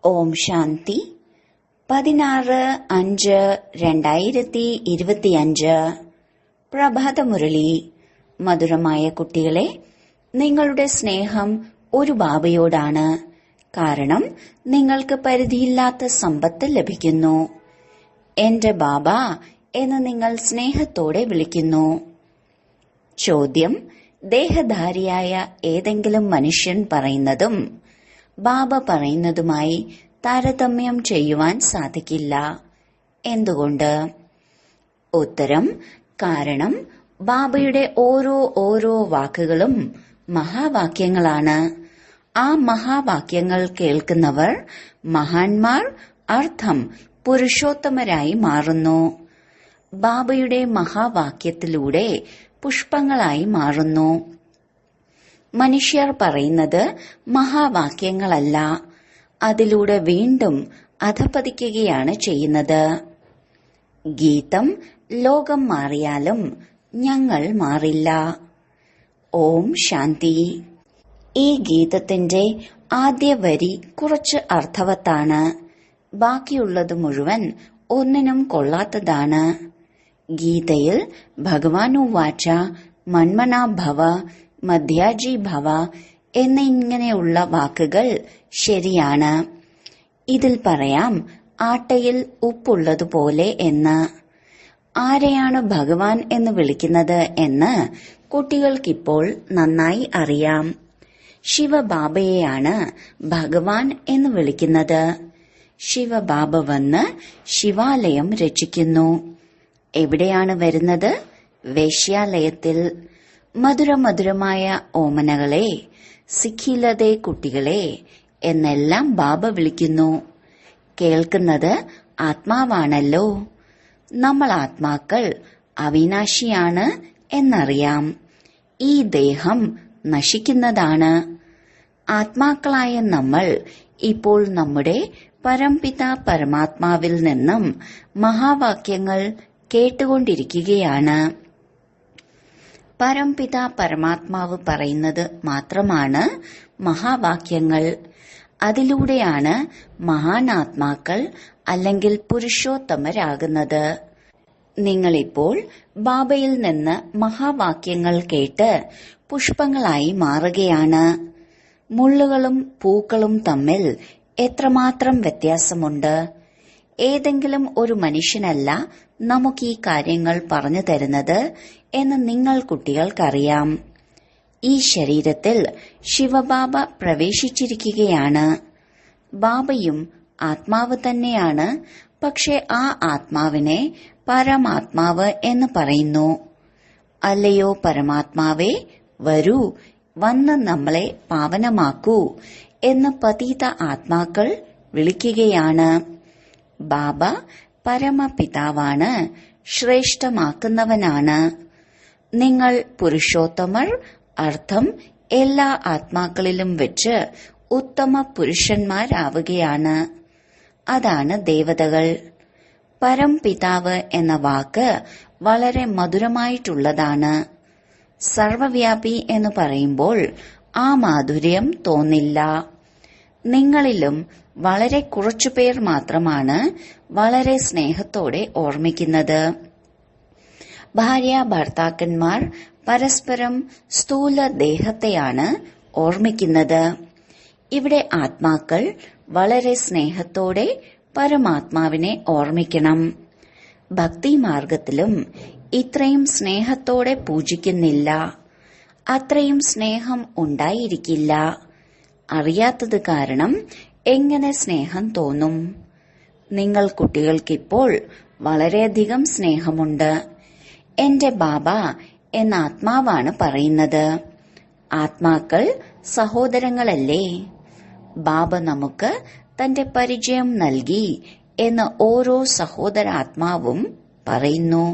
ഓം ശാന്തി 16-5-2025 പ്രഭാതമുരളി. മധുരമായ കുട്ടികളെ, നിങ്ങളുടെ സ്നേഹം ഒരു ബാബയോടാണ്. കാരണം നിങ്ങൾക്ക് പരിധിയില്ലാത്ത സമ്പത്ത് ലഭിക്കുന്നു. എന്റെ ബാബ എന്ന് നിങ്ങൾ സ്നേഹത്തോടെ വിളിക്കുന്നു. ചോദ്യം: ദേഹധാരിയായ ഏതെങ്കിലും മനുഷ്യൻ പറയുന്നതും ബാബ പറയുന്നതുമായി താരതമ്യം ചെയ്യുവാൻ സാധിക്കില്ല. എന്തുകൊണ്ട്? ഉത്തരം: കാരണം ബാബയുടെ ഓരോ വാക്കുകളും മഹാവാക്യങ്ങളാണ്. ആ മഹാവാക്യങ്ങൾ കേൾക്കുന്നവർ മഹാന്മാർ, അർത്ഥം പുരുഷോത്തമരായി മാറുന്നു. ബാബയുടെ മഹാവാക്യത്തിലൂടെ പുഷ്പങ്ങളായി മാറുന്നു. മനുഷ്യർ പറയുന്നത് മഹാവാക്യങ്ങളല്ല, അതിലൂടെ വീണ്ടും അധപതിക്കുകയാണ് ചെയ്യുന്നത്. ഗീതം: ലോകം മാറിയാലും ഞങ്ങൾ മാറില്ല. ഓം ശാന്തി. ഈ ഗീതത്തിന്റെ ആദ്യ വരി കുറച്ച് അർത്ഥവത്താണ്. ബാക്കിയുള്ളത് മുഴുവൻ ഒന്നിനും കൊള്ളാത്തതാണ്. ഗീതയിൽ ഭഗവാനുവാച മന്മനാ ഭവ മധ്യാജി ഭവ എന്നിങ്ങനെയുള്ള വാക്കുകൾ ശരിയാണ്. ഇതിൽ പറയാം ആട്ടയിൽ ഉപ്പുള്ളതുപോലെ എന്ന്. ആരെയാണ് ഭഗവാൻ എന്ന് വിളിക്കുന്നത് എന്ന് കുട്ടികൾക്കിപ്പോൾ നന്നായി അറിയാം. ശിവബാബയെയാണ് ഭഗവാൻ എന്ന് വിളിക്കുന്നത്. ശിവബാബ വന്ന് ശിവാലയം രചിക്കുന്നു. എവിടെയാണ് വരുന്നത്? വേശ്യാലയത്തിൽ. മധുരമധുരമായ ഓമനകളെ, സിഖിലതേ കുട്ടികളെ എന്നെല്ലാം ബാബ വിളിക്കുന്നു. കേൾക്കുന്നത് ആത്മാവാണല്ലോ. നമ്മൾ ആത്മാക്കൾ അവിനാശിയാണ് എന്നറിയാം. ഈ ദേഹം നശിക്കുന്നതാണ്. ആത്മാക്കളായ നമ്മൾ ഇപ്പോൾ നമ്മുടെ പരംപിത പരമാത്മാവിൽ നിന്നും മഹാവാക്യങ്ങൾ കേട്ടുകൊണ്ടിരിക്കുകയാണ്. പരംപിത പരമാത്മാവ് പറയുന്നത് മാത്രമാണ് മഹാവാക്യങ്ങൾ. അതിലൂടെയാണ് മഹാനാത്മാക്കൾ അല്ലെങ്കിൽ പുരുഷോത്തമരാകുന്നത്. നിങ്ങളിപ്പോൾ ബാബയിൽ നിന്ന് മഹാവാക്യങ്ങൾ കേട്ട് പുഷ്പങ്ങളായി മാറുകയാണ്. മുള്ളുകളും പൂക്കളും തമ്മിൽ എത്രമാത്രം വ്യത്യാസമുണ്ട്! ഏതെങ്കിലും ഒരു മനുഷ്യനല്ല നമുക്ക് ഈ കാര്യങ്ങൾ പറഞ്ഞു തരുന്നത് എന്ന് നിങ്ങൾ കുട്ടികൾക്കറിയാം. ഈ ശരീരത്തിൽ ശിവബാബ പ്രവേശിച്ചിരിക്കുകയാണ്. ബാബയും ആത്മാവ് തന്നെയാണ്. പക്ഷെ ആ ആത്മാവിനെ പരമാത്മാവ് എന്ന് പറയുന്നു. അല്ലയോ പരമാത്മാവേ, വരൂ, വന്ന് നമ്മളെ പാവനമാക്കൂ എന്ന് പതീത ആത്മാക്കൾ വിളിക്കുകയാണ്. ബാബ പരമപിതാവാണ്, ശ്രേഷ്ഠമാക്കുന്നവനാണ്. നിങ്ങൾ പുരുഷോത്തമർ, അർത്ഥം എല്ലാ ആത്മാക്കളിലും വെച്ച് ഉത്തമ പുരുഷന്മാരാവുകയാണ്. അതാണ് ദേവതകൾ. പരംപിതാവ് എന്ന വാക്ക് വളരെ മധുരമായിട്ടുള്ളതാണ്. സർവവ്യാപി എന്ന് പറയുമ്പോൾ ആ മാധുര്യം തോന്നില്ല. നിങ്ങളിലും വളരെ കുറച്ചുപേർ മാത്രമാണ് വളരെ സ്നേഹത്തോടെ ഓർമ്മിക്കുന്നത്. ഭാര്യ ഭർത്താക്കന്മാർ പരസ്പരം സ്ഥൂല ദേഹത്തെയാണ് ഓർമ്മിക്കുന്നത്. ഇവിടെ ആത്മാക്കൾ വളരെ സ്നേഹത്തോടെ പരമാത്മാവിനെ ഓർമ്മിക്കണം. ഭക്തിമാർഗത്തിലും ഇത്രയും സ്നേഹത്തോടെ പൂജിക്കുന്നില്ല. അത്രയും സ്നേഹം ഉണ്ടായിരിക്കില്ല. അറിയാത്തത് കാരണം എങ്ങനെ സ്നേഹം തോന്നും? നിങ്ങൾ കുട്ടികൾക്കിപ്പോൾ വളരെയധികം സ്നേഹമുണ്ട്. എന്റെ ബാബ എന്ന ആത്മാവാണ് പറയുന്നത്. ആത്മാക്കൾ സഹോദരങ്ങളല്ലേ? ബാബ നമുക്ക് തന്റെ പരിചയം നൽകി എന്ന് ഓരോ സഹോദരാത്മാവും പറയുന്നു.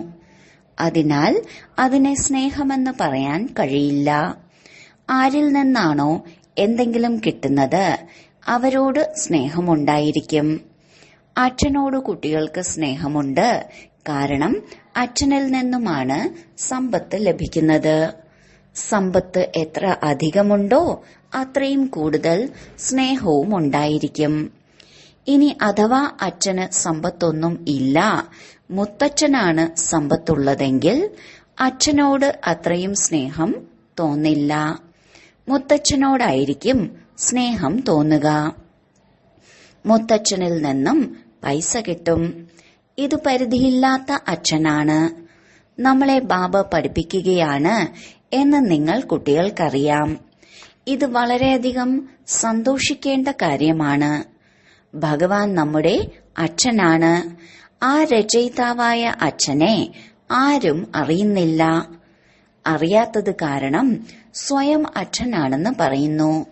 അതിനാൽ അതിനെ സ്നേഹമെന്ന് പറയാൻ കഴിയില്ല. ആരിൽ നിന്നാണോ എന്തെങ്കിലും കിട്ടുന്നത് അവരോട് സ്നേഹമുണ്ടായിരിക്കും. അച്ഛനോട് കുട്ടികൾക്ക് സ്നേഹമുണ്ട്. കാരണം അച്ഛനിൽ നിന്നുമാണ് സമ്പത്ത് ലഭിക്കുന്നത്. സമ്പത്ത് എത്ര അധികമുണ്ടോ അത്രയും കൂടുതൽ സ്നേഹവും ഉണ്ടായിരിക്കും. ഇനി അഥവാ അച്ഛന് സമ്പത്തൊന്നും ഇല്ല, മുത്തച്ഛനാണ് സമ്പത്തുള്ളതെങ്കിൽ അച്ഛനോട് അത്രയും സ്നേഹം തോന്നില്ല. മുത്തച്ഛനോടായിരിക്കും സ്നേഹം തോന്നുക. മുത്തച്ഛനിൽ നിന്നും പൈസ കിട്ടും. ഇത് പരിധിയില്ലാത്ത അച്ഛനാണ്. നമ്മളെ ബാബ പഠിപ്പിക്കുകയാണ് എന്ന് നിങ്ങൾ കുട്ടികൾക്കറിയാം. ഇത് വളരെയധികം സന്തോഷിക്കേണ്ട കാര്യമാണ്. ഭഗവാൻ നമ്മുടെ അച്ഛനാണ്. ആ രചയിതാവായ അച്ഛനെ ആരും അറിയുന്നില്ല. അറിയാത്തത് കാരണം സ്വയം അച്ഛനാണെന്ന് പറയുന്നു.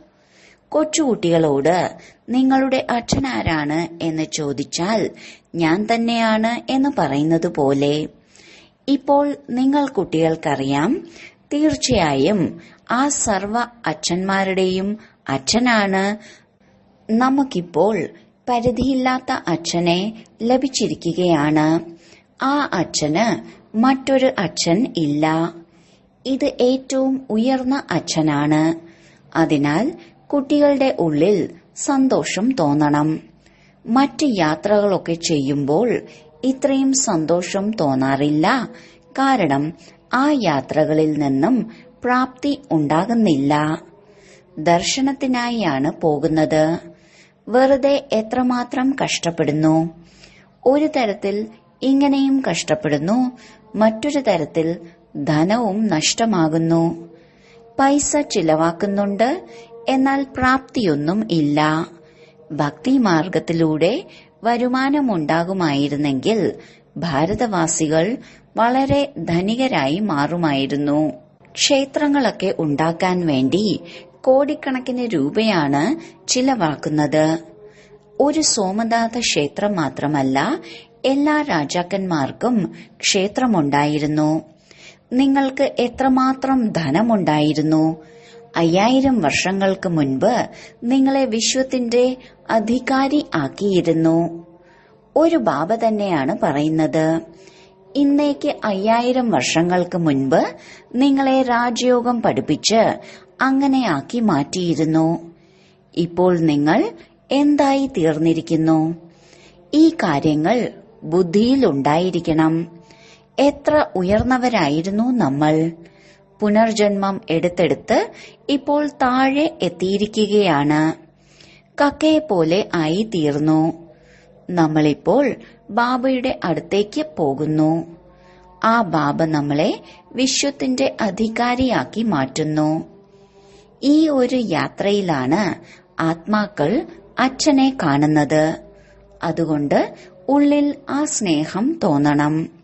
കൊച്ചുകുട്ടികളോട് നിങ്ങളുടെ അച്ഛനാരാണ് എന്ന് ചോദിച്ചാൽ ഞാൻ തന്നെയാണ് എന്ന് പറയുന്നത് പോലെ ഇപ്പോൾ നിങ്ങൾ കുട്ടികൾക്കറിയാം, തീർച്ചയായും ആ സർവ അച്ഛന്മാരുടെയും അച്ഛനാണ്. നമുക്കിപ്പോൾ പരിധിയില്ലാത്ത അച്ഛനെ ലഭിച്ചിരിക്കുകയാണ്. ആ അച്ഛന് മറ്റൊരു അച്ഛൻ ഇല്ല. ഇത് ഏറ്റവും ഉയർന്ന അച്ഛനാണ്. അതിനാൽ കുട്ടികളുടെ ഉള്ളിൽ സന്തോഷം തോന്നണം. മറ്റ് യാത്രകളൊക്കെ ചെയ്യുമ്പോൾ ഇത്രയും സന്തോഷം തോന്നാറില്ല. കാരണം ആ യാത്രകളിൽ നിന്നും പ്രാപ്തി ഉണ്ടാകുന്നില്ല. ദർശനത്തിനായാണ് പോകുന്നത്. വെറുതെ എത്രമാത്രം കഷ്ടപ്പെടുന്നു. ഒരു തരത്തിൽ ഇങ്ങനെയും കഷ്ടപ്പെടുന്നു, മറ്റൊരു തരത്തിൽ ധനവും നഷ്ടമാകുന്നു. പൈസ ചിലവാക്കുന്നുണ്ട്, എന്നാൽ പ്രാപ്തിയൊന്നും ഇല്ല. ഭക്തിമാർഗത്തിലൂടെ വരുമാനമുണ്ടാകുമായിരുന്നെങ്കിൽ ഭാരതവാസികൾ വളരെ ധനികരായി മാറുമായിരുന്നു. ക്ഷേത്രങ്ങളൊക്കെ ഉണ്ടാക്കാൻ വേണ്ടി കോടിക്കണക്കിന് രൂപയാണ് ചിലവാക്കുന്നത്. ഒരു സോമനാഥ ക്ഷേത്രം മാത്രമല്ല, എല്ലാ രാജാക്കന്മാർക്കും ക്ഷേത്രമുണ്ടായിരുന്നു. നിങ്ങൾക്ക് എത്രമാത്രം ധനമുണ്ടായിരുന്നു? 5000 വർഷങ്ങൾക്ക് മുൻപ് നിങ്ങളെ വിശ്വത്തിന്റെ അധികാരി ആക്കിയിരുന്നു. ഒരു ബാബ തന്നെയാണ് പറയുന്നത്. ഇന്നേക്ക് 5000 വർഷങ്ങൾക്ക് മുൻപ് നിങ്ങളെ രാജയോഗം പഠിപ്പിച്ച് അങ്ങനെ ആക്കി മാറ്റിയിരുന്നു. ഇപ്പോൾ നിങ്ങൾ എന്തായി തീർന്നിരിക്കുന്നു? ഈ കാര്യങ്ങൾ ബുദ്ധിയിൽ ഉണ്ടായിരിക്കണം. എത്ര ഉയർന്നവരായിരുന്നു നമ്മൾ. പുനർജന്മം എടുത്തെടുത്ത് ഇപ്പോൾ താഴെ എത്തിയിരിക്കുകയാണ്. കക്കയെപ്പോലെ ആയി തീർന്നു. നമ്മളിപ്പോൾ ബാബയുടെ അടുത്തേക്ക് പോകുന്നു. ആ ബാബ നമ്മളെ വിശ്വത്തിന്റെ അധികാരിയാക്കി മാറ്റുന്നു. ഈ ഒരു യാത്രയിലാണ് ആത്മാക്കൾ അച്ഛനെ കാണുന്നത്. അതുകൊണ്ട് ഉള്ളിൽ ആ സ്നേഹം തോന്നണം.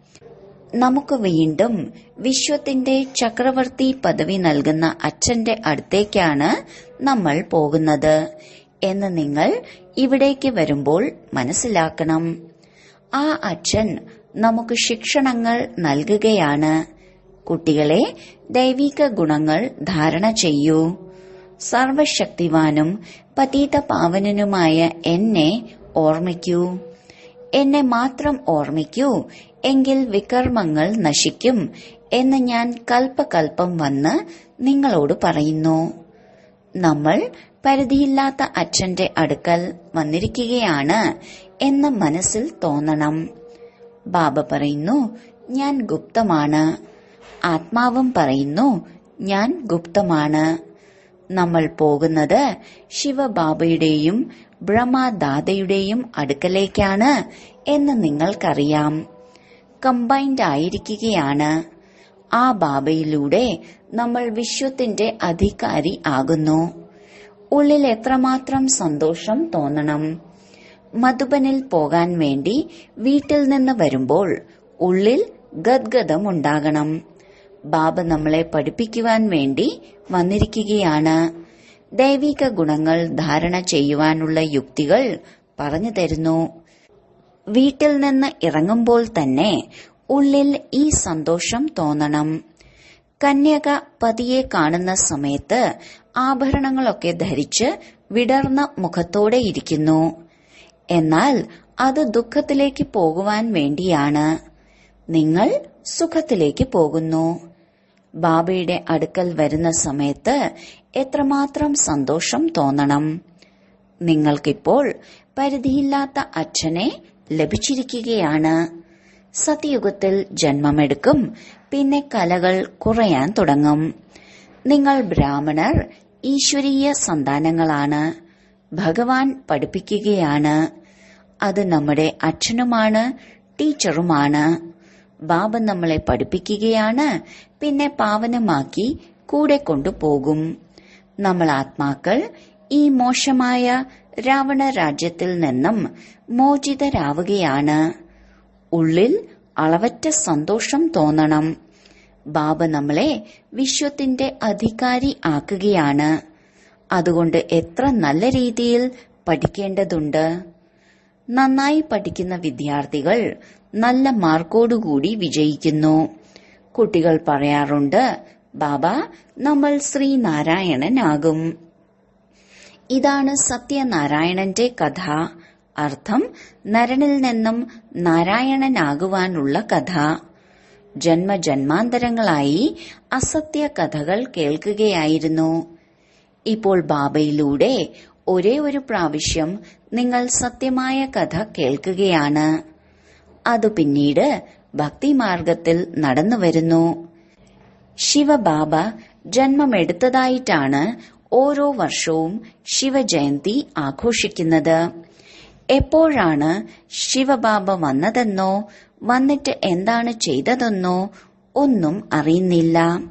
നമുക്ക് വീണ്ടും വിശ്വത്തിന്റെ ചക്രവർത്തി പദവി നൽകുന്ന അച്ഛന്റെ അടുത്തേക്കാണ് നമ്മൾ പോകുന്നത് എന്ന് നിങ്ങൾ ഇവിടേക്ക് വരുമ്പോൾ മനസ്സിലാക്കണം. ആ അച്ഛൻ നമുക്ക് ശിക്ഷണങ്ങൾ നൽകുകയാണ്. കുട്ടികളെ, ദൈവിക ഗുണങ്ങൾ ധാരണ ചെയ്യൂ. സർവശക്തിവാനും പതീത പാവനനുമായ എന്നെ ഓർമ്മിക്കൂ. എന്നെ മാത്രം ഓർമ്മിക്കൂ, എങ്കിൽ വികർമ്മങ്ങൾ നശിക്കും എന്ന് ഞാൻ കൽപ്പകൽപ്പം വന്ന് നിങ്ങളോട് പറയുന്നു. നമ്മൾ പരിധിയില്ലാത്ത അച്ഛന്റെ അടുക്കൽ വന്നിരിക്കുകയാണ് എന്ന് മനസ്സിൽ തോന്നണം. ബാബ പറയുന്നു, ഞാൻ ഗുപ്തമാണ്. ആത്മാവും പറയുന്നു, ഞാൻ ഗുപ്തമാണ്. നമ്മൾ പോകുന്നത് ശിവബാബയുടെയും ബ്രഹ്മദാതയുടെയും അടുക്കലേക്കാണ് എന്ന് നിങ്ങൾക്കറിയാം. കമ്പൈൻഡ് ആയിരിക്കുകയാണ്. ആ ബാബയിലൂടെ നമ്മൾ വിശ്വത്തിന്റെ അധികാരി ആകുന്നു. ഉള്ളിൽ എത്രമാത്രം സന്തോഷം തോന്നണം. മധുബനിൽ പോകാൻ വേണ്ടി വീട്ടിൽ നിന്ന് വരുമ്പോൾ ഉള്ളിൽ ഗദ്ഗതമുണ്ടാകണം. ബാബ നമ്മളെ പഠിപ്പിക്കുവാൻ വേണ്ടി വന്നിരിക്കുകയാണ്. ദൈവിക ഗുണങ്ങൾ ധാരണ ചെയ്യുവാനുള്ള യുക്തികൾ പറഞ്ഞു തരുന്നു. വീട്ടിൽ നിന്ന് ഇറങ്ങുമ്പോൾ തന്നെ ഉള്ളിൽ ഈ സന്തോഷം തോന്നണം. കന്യക പതിയെ കാണുന്ന സമയത്ത് ആഭരണങ്ങളൊക്കെ ധരിച്ച് വിടർന്ന മുഖത്തോടെ ഇരിക്കുന്നു. എന്നാൽ അത് ദുഃഖത്തിലേക്ക് പോകുവാൻ വേണ്ടിയാണ്. നിങ്ങൾ സുഖത്തിലേക്ക് പോകുന്നു. ബാബയുടെ അടുക്കൽ വരുന്ന സമയത്ത് എത്രമാത്രം സന്തോഷം തോന്നണം. നിങ്ങൾക്കിപ്പോൾ പരിധിയില്ലാത്ത അച്ഛനെ ലഭിച്ചിരിക്കുകയാണ്. സത്യയുഗത്തിൽ ജന്മമെടുക്കും, പിന്നെ കലകൾ കുറയാൻ തുടങ്ങും. നിങ്ങൾ ബ്രാഹ്മണർ ഈശ്വരീയ സന്താനങ്ങളാണ്. ഭഗവാൻ പഠിപ്പിക്കുകയാണ്. അത് നമ്മുടെ അച്ഛനുമാണ്, ടീച്ചറുമാണ്. ബാബ നമ്മളെ പഠിപ്പിക്കുകയാണ്, പിന്നെ പാവനമാക്കി കൂടെ കൊണ്ടുപോകും. നമ്മൾ ആത്മാക്കൾ ഈ മോശമായ രാവണ രാജ്യത്തിൽ നിന്നും മോചിതരാവുകയാണ്. ഉള്ളിൽ അളവറ്റ സന്തോഷം തോന്നണം. ബാബ നമ്മളെ വിശ്വത്തിന്റെ അധികാരി ആക്കുകയാണ്. അതുകൊണ്ട് എത്ര നല്ല രീതിയിൽ പഠിക്കേണ്ടതുണ്ട്. നന്നായി പഠിക്കുന്ന വിദ്യാർത്ഥികൾ നല്ല മാർക്കോടുകൂടി വിജയിക്കുന്നു. കുട്ടികൾ പറയാറുണ്ട്, ബാബ, നമ്മൾ ശ്രീനാരായണനാകും. ഇതാണ് സത്യനാരായണന്റെ കഥ. അർത്ഥം, നരനിൽ നിന്നും നാരായണനാകുവാനുള്ള കഥ. ജന്മജന്മാന്തരങ്ങളായി അസത്യ കഥകൾ കേൾക്കുകയായിരുന്നു. ഇപ്പോൾ ബാബയിലൂടെ ഒരേ ഒരു പ്രാവശ്യം നിങ്ങൾ സത്യമായ കഥ കേൾക്കുകയാണ്. അത് പിന്നീട് ഭക്തിമാർഗത്തിൽ നടന്നുവരുന്നു. ശിവബാബ ജന്മമെടുത്തതായിട്ടാണ് ഓരോ വർഷവും ശിവജയന്തി ആഘോഷിക്കുന്നത്. എപ്പോഴാണ് ശിവബാബ വന്നതെന്നോ വന്നിട്ട് എന്താണ് ചെയ്തതെന്നോ ഒന്നും അറിയുന്നില്ല.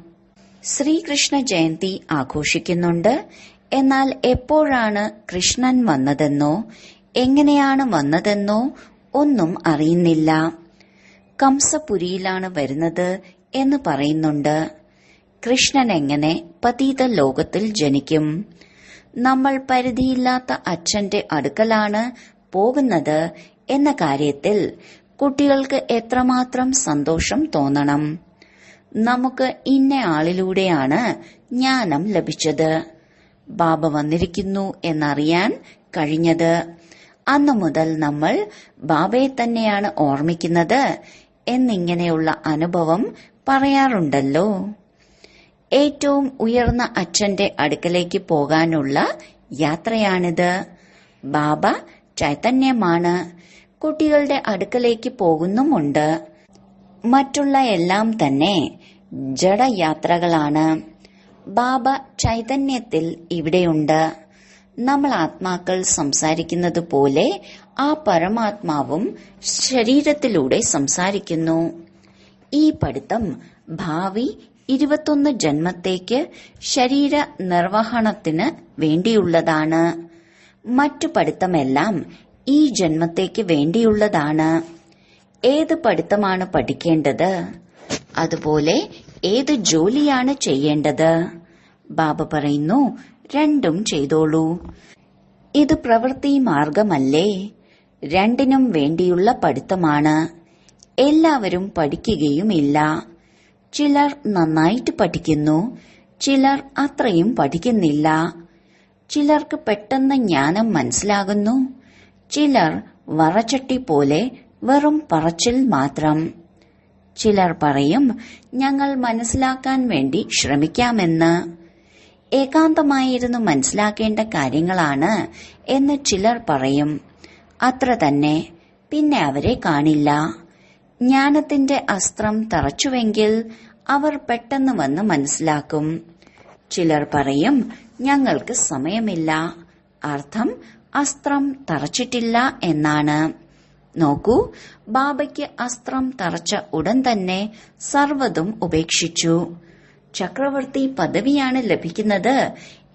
ശ്രീകൃഷ്ണ ജയന്തി ആഘോഷിക്കുന്നുണ്ട്. എന്നാൽ എപ്പോഴാണ് കൃഷ്ണൻ വന്നതെന്നോ എങ്ങനെയാണ് വന്നതെന്നോ ഒന്നും അറിയുന്നില്ല. കംസപുരിയിലാണ് വരുന്നത് എന്ന് പറയുന്നുണ്ട്. കൃഷ്ണൻ എങ്ങനെ പതീത ലോകത്തിൽ ജനിക്കും? നമ്മൾ പരിധിയില്ലാത്ത അച്ഛന്റെ അടുക്കലാണ് പോകുന്നത് എന്ന കാര്യത്തിൽ കുട്ടികൾക്ക് എത്രമാത്രം സന്തോഷം തോന്നണം. നമുക്ക് ഇന്ന ആളിലൂടെയാണ് ജ്ഞാനം ലഭിച്ചത്, ബാബ വന്നിരിക്കുന്നു എന്നറിയാൻ കഴിഞ്ഞത്. അന്നു മുതൽ നമ്മൾ ബാബയെ തന്നെയാണ് ഓർമ്മിക്കുന്നത് എന്നിങ്ങനെയുള്ള അനുഭവം പറയാറുണ്ടല്ലോ. ഏറ്റവും ഉയർന്ന അച്ഛന്റെ അടുക്കലേക്ക് പോകാനുള്ള യാത്രയാണിത്. ബാബ ചൈതന്യമാണ്. കുട്ടികളുടെ അടുക്കലേക്ക് പോകുന്നുമുണ്ട്. മറ്റുള്ള എല്ലാം തന്നെ ജഡയാത്രകളാണ്. ബാബ ചൈതന്യത്തിൽ ഇവിടെയുണ്ട്. നമ്മൾ ആത്മാക്കൾ സംസാരിക്കുന്നത് പോലെ ആ പരമാത്മാവും ശരീരത്തിലൂടെ സംസാരിക്കുന്നു. ഈ പഠിത്തം ഭാവി 21 ജന്മത്തേക്ക് ശരീര നിർവഹണത്തിന് വേണ്ടിയുള്ളതാണ്. മറ്റു പഠിത്തമെല്ലാം ഈ ജന്മത്തേക്ക് വേണ്ടിയുള്ളതാണ്. ഏത് പഠിത്തമാണ് പഠിക്കേണ്ടത്, അതുപോലെ ഏത് ജോലിയാണ് ചെയ്യേണ്ടത്? ബാബ പറയുന്നു, രണ്ടും ചെയ്തോളൂ. ഇത് പ്രവൃത്തി മാർഗമല്ലേ? രണ്ടിനും വേണ്ടിയുള്ള പഠിത്തമാണ്. എല്ലാവരും പഠിക്കുകയുമില്ല. ചിലർ നന്നായിട്ട് പഠിക്കുന്നു, ചിലർ അത്രയും പഠിക്കുന്നില്ല. ചിലർക്ക് പെട്ടെന്ന് ജ്ഞാനം മനസ്സിലാകുന്നു, ചിലർ വറച്ചട്ടി പോലെ വെറും പറച്ചിൽ മാത്രം. ചിലർ പറയും, ഞങ്ങൾ മനസ്സിലാക്കാൻ വേണ്ടി ശ്രമിക്കാമെന്ന്. ഏകാന്തമായിരുന്നു മനസ്സിലാക്കേണ്ട കാര്യങ്ങളാണ് എന്ന് ചിലർ പറയും. അത്ര തന്നെ, പിന്നെ അവരെ കാണില്ല. ജ്ഞാനത്തിന്റെ അസ്ത്രം തറച്ചുവെങ്കിൽ അവർ പെട്ടെന്ന് വന്ന് മനസ്സിലാക്കും. ചിലർ പറയും, ഞങ്ങൾക്ക് സമയമില്ല. അർത്ഥം, അസ്ത്രം തറച്ചിട്ടില്ല എന്നാണ്. നോക്കൂ, ബാബയ്ക്ക് അസ്ത്രം തറച്ച ഉടൻ തന്നെ സർവ്വതും ഉപേക്ഷിച്ചു. ചക്രവർത്തി പദവിയാണ് ലഭിക്കുന്നത്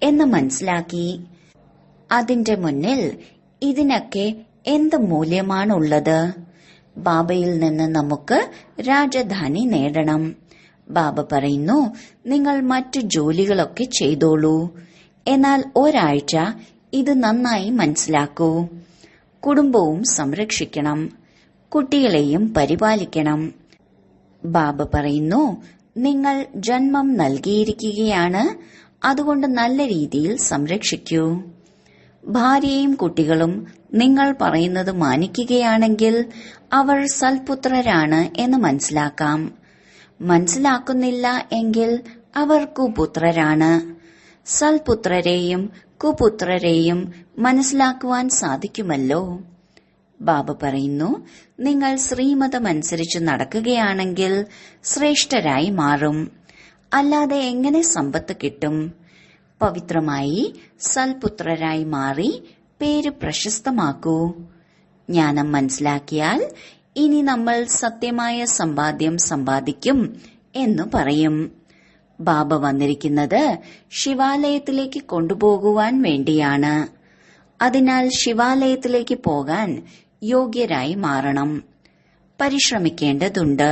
എന്ന് മനസ്സിലാക്കി. അതിന്റെ മുന്നിൽ ഇതിനൊക്കെ എന്ത് മൂല്യമാണുള്ളത്? ബാബയിൽ നിന്ന് നമുക്ക് രാജധാനി നേടണം. ബാബ പറയുന്നു, നിങ്ങൾ മറ്റു ജോലികളൊക്കെ ചെയ്തോളൂ. എന്നാൽ ഒരാഴ്ച ഇത് നന്നായി മനസ്സിലാക്കൂ. കുടുംബവും സംരക്ഷിക്കണം, കുട്ടികളെയും പരിപാലിക്കണം. ബാബ പറയുന്നു, നിങ്ങൾ ജന്മം നൽകിയിരിക്കുകയാണ്, അതുകൊണ്ട് നല്ല രീതിയിൽ സംരക്ഷിക്കൂ. ഭാര്യയും കുട്ടികളും നിങ്ങൾ പറയുന്നത് മാനിക്കുകയാണെങ്കിൽ അവർ സൽപുത്രരാണ് എന്ന് മനസ്സിലാക്കാം. മനസ്സിലാക്കുന്നില്ല എങ്കിൽ അവർ കുപുത്രരാണ്. സൽപുത്രരെയും കുപുത്രരെയും മനസ്സിലാക്കുവാൻ സാധിക്കുമല്ലോ. ബാബ പറയുന്നു, നിങ്ങൾ ശ്രീമതമനുസരിച്ച് നടക്കുകയാണെങ്കിൽ ശ്രേഷ്ഠരായി മാറും. അല്ലാതെ എങ്ങനെ സമ്പത്ത് കിട്ടും? പവിത്രമായി സൽപുത്രരായി മാറി പേര് പ്രശസ്തമാക്കൂ. ജ്ഞാനം മനസ്സിലാക്കിയാൽ ഇനി നമ്മൾ സത്യമായ സമ്പാദ്യം സമ്പാദിക്കും എന്നു പറയും. ബാബ വന്നിരിക്കുന്നത് ശിവാലയത്തിലേക്ക് കൊണ്ടുപോകുവാൻ വേണ്ടിയാണ്. അതിനാൽ ശിവാലയത്തിലേക്ക് പോകാൻ യോഗ്യരായി മാറണം. പരിശ്രമിക്കേണ്ടതുണ്ട്.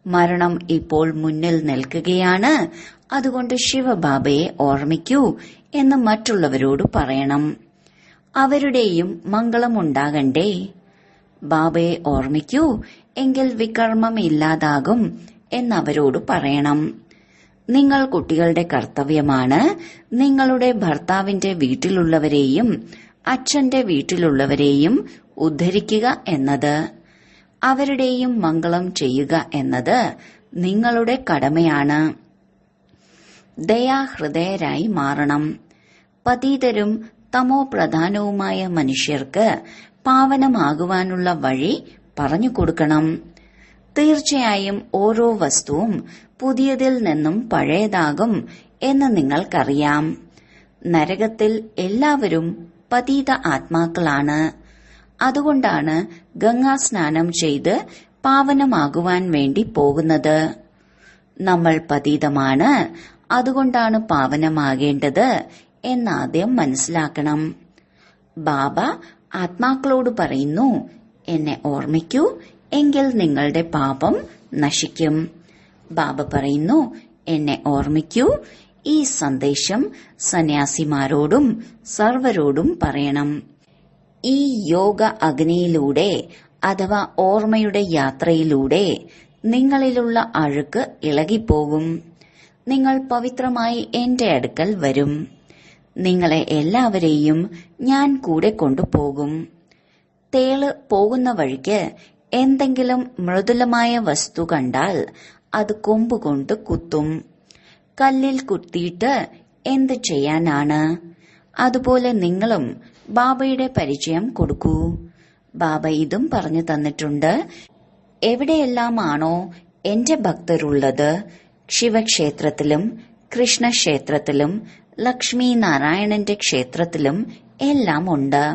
മരണം ഇപ്പോൾ മുന്നിൽ നിൽക്കുകയാണ്. അതുകൊണ്ട് ശിവബാബയെ ഓർമ്മിക്കൂ എന്ന് മറ്റുള്ളവരോട് പറയണം. അവരുടെയും മംഗളമുണ്ടാകണ്ടേ. ബാബയെ ഓർമ്മിക്കൂ, എങ്കിൽ വികർമ്മം ഇല്ലാതാകും എന്നവരോട് പറയണം. നിങ്ങൾ കുട്ടികളുടെ കർത്തവ്യമാണ് നിങ്ങളുടെ ഭർത്താവിന്റെ വീട്ടിലുള്ളവരെയും അച്ഛന്റെ വീട്ടിലുള്ളവരെയും ഉദ്ധരിക്കുക എന്നത്. അവരുടെയും മംഗളം ചെയ്യുക എന്നത് നിങ്ങളുടെ കടമയാണ്. ദയാഹൃദയരായി മാറണം. പതീതരും തമോ പ്രധാനവുമായ മനുഷ്യർക്ക് പാവനമാകുവാനുള്ള വഴി പറഞ്ഞു കൊടുക്കണം. തീർച്ചയായും ഓരോ വസ്തുവും പുതിയതിൽ നിന്നും പഴയതാകും എന്ന് നിങ്ങൾക്കറിയാം. നരകത്തിൽ എല്ലാവരും പതീത ആത്മാക്കളാണ്. അതുകൊണ്ടാണ് ഗംഗാസ്നാനം ചെയ്ത് പാവനമാകുവാൻ വേണ്ടി പോകുന്നത്. നമ്മൾ പതീതമാണ്, അതുകൊണ്ടാണ് പാവനമാകേണ്ടത് എന്നാദ്യം മനസ്സിലാക്കണം. ബാബ ആത്മാക്കളോട് പറയുന്നു, എന്നെ ഓർമ്മിക്കൂ, എങ്കിൽ നിങ്ങളുടെ പാപം നശിക്കും. ബാബ പറയുന്നു, എന്നെ ഓർമ്മിക്കൂ. ഈ സന്ദേശം സന്യാസിമാരോടും സർവരോടും പറയണം. ഈ യോഗ അഗ്നിയിലൂടെ അഥവാ ഓർമ്മയുടെ യാത്രയിലൂടെ നിങ്ങളിലുള്ള അഴുക്ക് ഇളകിപ്പോകും. നിങ്ങൾ പവിത്രമായി എന്റെ അടുക്കൽ വരും. നിങ്ങളെ എല്ലാവരെയും ഞാൻ കൂടെ കൊണ്ടുപോകും. തേള് പോകുന്ന വഴിക്ക് എന്തെങ്കിലും മൃദുലമായ വസ്തു കണ്ടാൽ അത് കൊമ്പുകൊണ്ട് കുത്തും. കല്ലിൽ കുത്തിയിട്ട് എന്ത് ചെയ്യാനാണ്? അതുപോലെ നിങ്ങളും ബാബയുടെ പരിചയം കൊടുക്കൂ. ബാബ ഇതും പറഞ്ഞു തന്നിട്ടുണ്ട്. എവിടെയെല്ലാമാണോ എന്റെ ഭക്തരുള്ളത്, ശിവക്ഷേത്രത്തിലും കൃഷ്ണക്ഷേത്രത്തിലും ലക്ഷ്മി നാരായണന്റെ ക്ഷേത്രത്തിലും എല്ലാം ഉണ്ട്.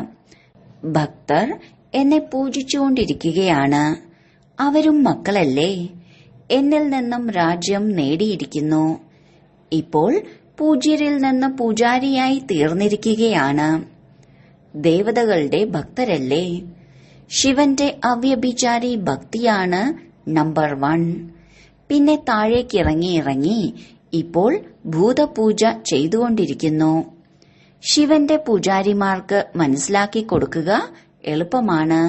ഭക്തർ എന്നെ പൂജിച്ചുകൊണ്ടിരിക്കുകയാണ്. അവരും മക്കളല്ലേ? എന്നിൽ നിന്നും രാജ്യം നേടിയിരിക്കുന്നു. ഇപ്പോൾ പൂജ്യരിൽ നിന്ന് പൂജാരിയായി തീർന്നിരിക്കുകയാണ്. ദേവതകളുടെ ഭക്തരല്ലേ? ശിവന്റെ അവ്യഭിചാരി ഭക്തിയാണ് നമ്പർ 1. പിന്നെ താഴേക്കിറങ്ങി ഇപ്പോൾ ഭൂതപൂജ ചെയ്തുകൊണ്ടിരിക്കുന്നു. ശിവന്റെ പൂജാരിമാർക്ക് മനസ്സിലാക്കി കൊടുക്കുക എളുപ്പമാണ്.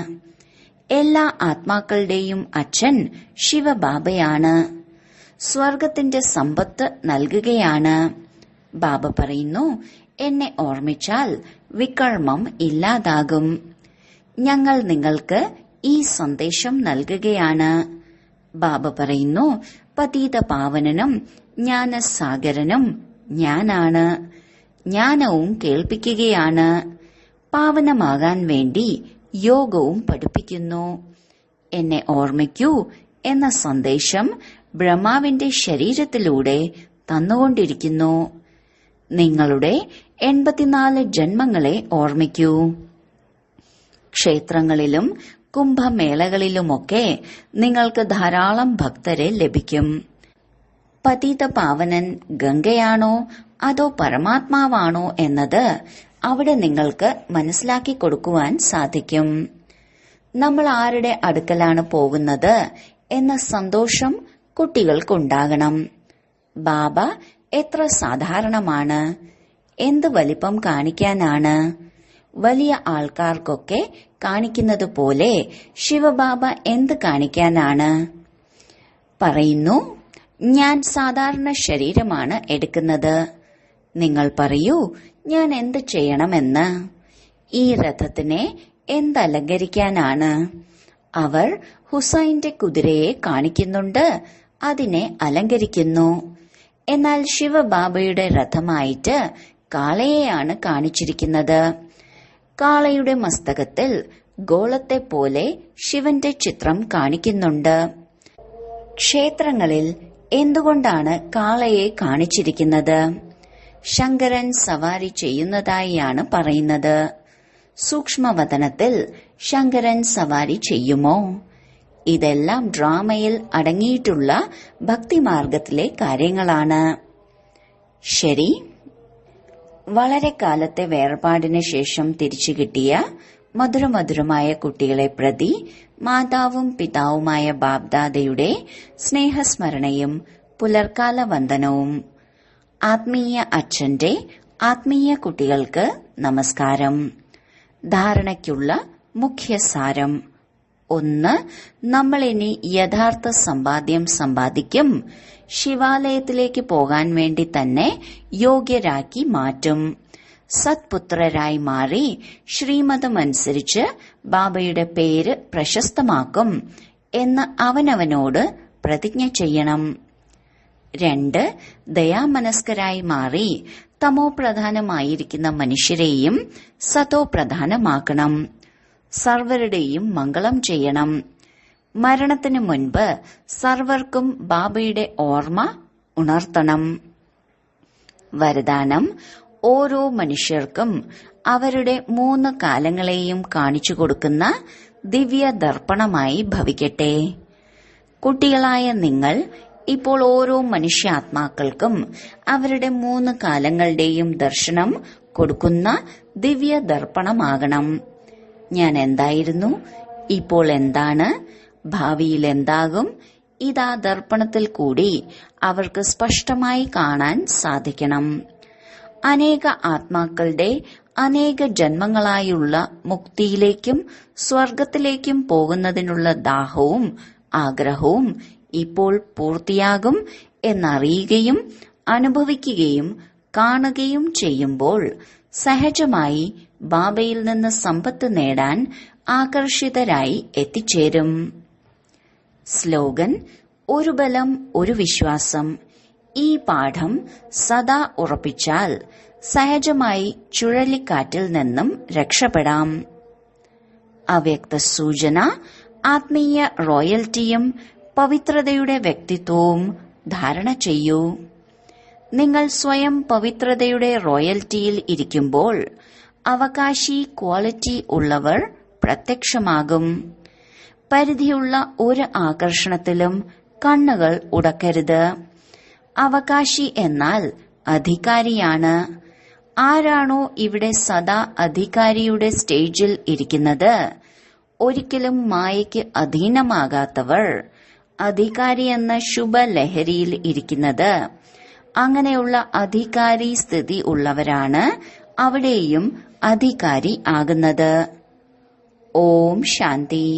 എല്ലാ ആത്മാക്കളുടെയും അച്ഛൻ ശിവബാബയാണ്. സ്വർഗത്തിന്റെ സമ്പത്ത് നൽകുകയാണ്. ബാബ പറയുന്നു, എന്നെ ഓർമ്മിച്ചാൽ വികർമ്മം ഇല്ലാതാകും. ഞങ്ങൾ നിങ്ങൾക്ക് ഈ സന്ദേശം നൽകുകയാണ്. ബാബ പറയുന്നു, പതീത പാവനനും ജ്ഞാനസാഗരനും ഞാനാണ്. ജ്ഞാനവും കേൾപ്പിക്കുകയാണ്. പാവനമാകാൻ വേണ്ടി യോഗവും പഠിപ്പിക്കുന്നു. എന്നെ ഓർമ്മിക്കൂ എന്ന സന്ദേശം ബ്രഹ്മാവിന്റെ ശരീരത്തിലൂടെ തന്നുകൊണ്ടിരിക്കുന്നു. നിങ്ങളുടെ 84 ജന്മങ്ങളെ ഓർമ്മിക്കൂ. ക്ഷേത്രങ്ങളിലും കുംഭമേളകളിലുമൊക്കെ നിങ്ങൾക്ക് ധാരാളം ഭക്തരെ ലഭിക്കും. പതിത പാവനൻ ഗംഗയാണോ അതോ പരമാത്മാവാണോ എന്നത് അവിടെ നിങ്ങൾക്ക് മനസ്സിലാക്കി കൊടുക്കുവാൻ സാധിക്കും. നമ്മൾ ആരുടെ അടുക്കലാണ് പോകുന്നത് എന്ന സന്തോഷം കുട്ടികൾക്കുണ്ടാകണം. ബാബ എത്ര സാധാരണമാണ്, എന്ത് വലിപ്പം കാണിക്കാനാണ്. വലിയ ആൾക്കാർക്കൊക്കെ കാണിക്കുന്നത് പോലെ ശിവബാബ എന്ത് കാണിക്കാനാണ്? പറയുന്നു, ഞാൻ സാധാരണ ശരീരമാണ് എടുക്കുന്നത്. നിങ്ങൾ പറയൂ, ഞാൻ എന്ത് ചെയ്യണമെന്ന്. ഈ രഥത്തിനെ എന്തലങ്കരിക്കാനാണ്? അവർ ഹുസൈന്റെ കുതിരയെ കാണിക്കുന്നുണ്ട്, അതിനെ അലങ്കരിക്കുന്നു. എന്നാൽ ശിവബാബയുടെ രഥമായിട്ട് കാളയെയാണ് കാണിച്ചിരിക്കുന്നത്. കാളയുടെ മസ്തകത്തിൽ ഗോളത്തെ പോലെ ശിവന്റെ ചിത്രം കാണിക്കുന്നുണ്ട്. ക്ഷേത്രങ്ങളിൽ എന്തുകൊണ്ടാണ് കാളയെ കാണിച്ചിരിക്കുന്നത്? ശങ്കരൻ സവാരി ചെയ്യുന്നതായാണ് പറയുന്നത്. സൂക്ഷ്മവതനത്തിൽ ശങ്കരൻ സവാരി ചെയ്യുമോ? ഇതെല്ലാം ഡ്രാമയിൽ അടങ്ങിയിട്ടുള്ള ഭക്തിമാർഗത്തിലെ കാര്യങ്ങളാണ്. ശരി. വളരെ കാലത്തെ വേർപാടിന് ശേഷം തിരിച്ചു കിട്ടിയ മധുരമധുരമായ കുട്ടികളെ പ്രതി മാതാവും പിതാവുമായ ബാബ്ദാദയുടെ സ്നേഹസ്മരണയും പുലർക്കാല വന്ദനവും. ആത്മീയ അച്ഛന്റെ ആത്മീയ കുട്ടികൾക്ക് നമസ്കാരം. ധാരണയ്ക്കുള്ള മുഖ്യസാരം: 1. നമ്മളിനി യഥാർത്ഥ സമ്പാദ്യം സമ്പാദിക്കും. ശിവാലയത്തിലേക്ക് പോകാൻ വേണ്ടി തന്നെ യോഗ്യരാക്കി മാറ്റും. സത്പുത്രരായി മാറി ശ്രീമതമനുസരിച്ച് ബാബയുടെ പേര് പ്രശസ്തമാക്കും എന്ന് അവനവനോട് പ്രതിജ്ഞ ചെയ്യണം. 2. ദയാമനസ്കരായി മാറി തമോ പ്രധാനമായിരിക്കുന്ന മനുഷ്യരെയും സതോ പ്രധാനമാക്കണം. സർവരുടെയും മംഗളം ചെയ്യണം. മരണത്തിന് മുൻപ് സർവർക്കും ബാബയുടെ ഓർമ്മ ഉണർത്തണം. വരദാനം: ഓരോ മനുഷ്യർക്കും അവരുടെ 3 കാലങ്ങളെയും കാണിച്ചു കൊടുക്കുന്ന ദിവ്യ ദർപ്പണമായി ഭവിക്കട്ടെ. കുട്ടികളായ നിങ്ങൾ ഇപ്പോൾ ഓരോ മനുഷ്യാത്മാക്കൾക്കും അവരുടെ 3 കാലങ്ങളുടെയും ദർശനം കൊടുക്കുന്ന ദിവ്യ ദർപ്പണമാകണം. ഞാൻ എന്തായിരുന്നു, ഇപ്പോൾ എന്താണ്, ഭാവിയിൽ എന്താകും, ഇതാ ദർപ്പണത്തിൽ കൂടി അവർക്ക് സ്പഷ്ടമായി കാണാൻ സാധിക്കണം. അനേക ആത്മാക്കളുടെ അനേക ജന്മങ്ങളായുള്ള മുക്തിയിലേക്കും സ്വർഗത്തിലേക്കും പോകുന്നതിനുള്ള ദാഹവും ആഗ്രഹവും ഇപ്പോൾ പൂർത്തിയാകും എന്നറിയുകയും അനുഭവിക്കുകയും കാണുകയും ചെയ്യുമ്പോൾ സഹജമായി ബാബയിൽ നിന്ന് സമ്പത്ത് നേടാൻ ആകർഷിതരായി എത്തിച്ചേരും. സ്ലോഗൻ: ഒരു ബലം, ഒരു വിശ്വാസം. ഈ പാഠം സദാ ഉറപ്പിച്ചാൽ സഹജമായി ചുഴലിക്കാറ്റിൽ നിന്നും രക്ഷപ്പെടാം. അവ്യക്ത സൂചന: ആത്മീയ റോയൽറ്റിയും പവിത്രതയുടെ വ്യക്തിത്വവും ധാരണ ചെയ്യൂ. നിങ്ങൾ സ്വയം പവിത്രതയുടെ റോയൽറ്റിയിൽ ഇരിക്കുമ്പോൾ അവകാശി ക്വാളിറ്റി ഉള്ളവർ പ്രത്യക്ഷമാകും. പരിധിയുള്ള ഒരു ആകർഷണത്തിലും കണ്ണുകൾ ഉടക്കരുത്. അവകാശി എന്നാൽ അധികാരിയാണ്. ആരാണോ ഇവിടെ സദാ അധികാരിയുടെ സ്റ്റേജിൽ ഇരിക്കുന്നത്, ഒരിക്കലും മായയ്ക്ക് അധീനമാകാത്തവർ, അധികാരി എന്ന ശുഭലഹരിയിൽ ഇരിക്കുന്നത്, അങ്ങനെയുള്ള അധികാരി സ്ഥിതി ഉള്ളവരാണ് അവിടെയും അധികാരി ആകുന്നത്. ഓം ശാന്തി.